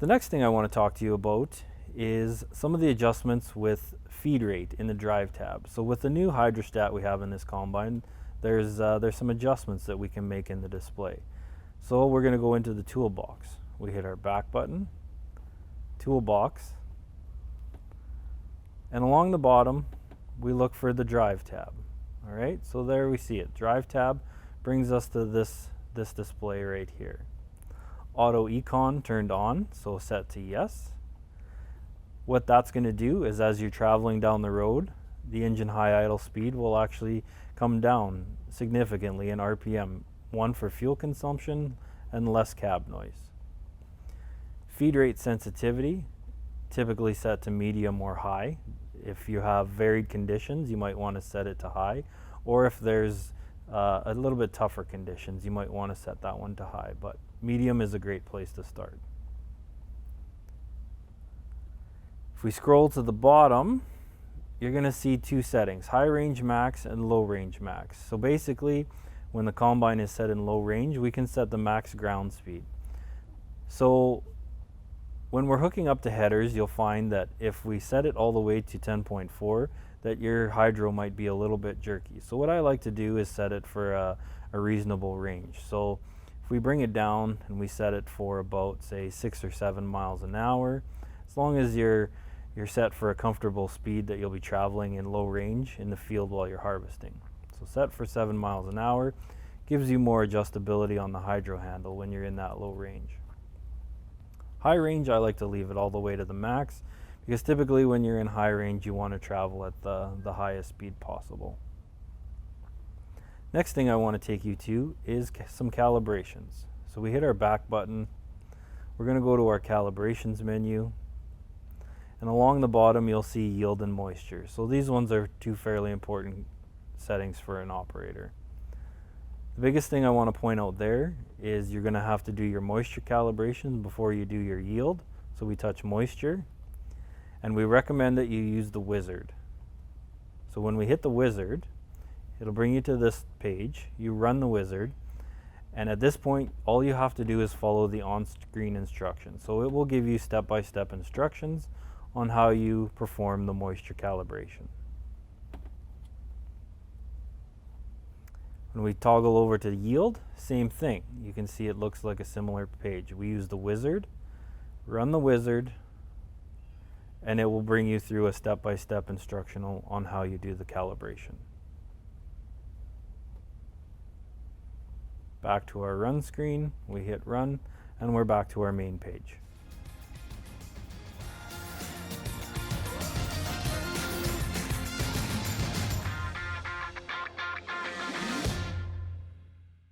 The next thing I want to talk to you about is some of the adjustments with feed rate in the drive tab. So with the new hydrostat we have in this combine, there's some adjustments that we can make in the display. So we're going to go into the toolbox. We hit our back button, toolbox, and along the bottom we look for the drive tab. All right, so there we see it. Drive tab brings us to this display right here. Auto econ turned on, so set to yes. What that's going to do is as you're traveling down the road, the engine high idle speed will actually come down significantly in RPM, one for fuel consumption and less cab noise. Feed rate sensitivity, typically set to medium or high. If you have varied conditions, you might want to set it to high, or if there's a little bit tougher conditions, you might want to set that one to high, but medium is a great place to start. If we scroll to the bottom, you're going to see two settings, high range max and low range max. So basically, when the combine is set in low range, we can set the max ground speed. So when we're hooking up to headers, you'll find that if we set it all the way to 10.4, that your hydro might be a little bit jerky. So what I like to do is set it for a reasonable range. So if we bring it down and we set it for about, say, 6 or 7 miles an hour, as long as you're set for a comfortable speed that you'll be traveling in low range in the field while you're harvesting. So set for 7 miles an hour gives you more adjustability on the hydro handle when you're in that low range. High range, I like to leave it all the way to the max, because typically when you're in high range, you want to travel at the highest speed possible. Next thing I want to take you to is some calibrations. So we hit our back button. We're going to go to our calibrations menu. And along the bottom, you'll see yield and moisture. So these ones are two fairly important settings for an operator. The biggest thing I want to point out there is you're going to have to do your moisture calibration before you do your yield. So we touch moisture, and we recommend that you use the wizard. So when we hit the wizard, it'll bring you to this page. You run the wizard, and at this point, all you have to do is follow the on-screen instructions. So it will give you step-by-step instructions on how you perform the moisture calibration. When we toggle over to yield, same thing. You can see it looks like a similar page. We use the wizard, run the wizard, and it will bring you through a step-by-step instructional on how you do the calibration. Back to our run screen, we hit run, and we're back to our main page.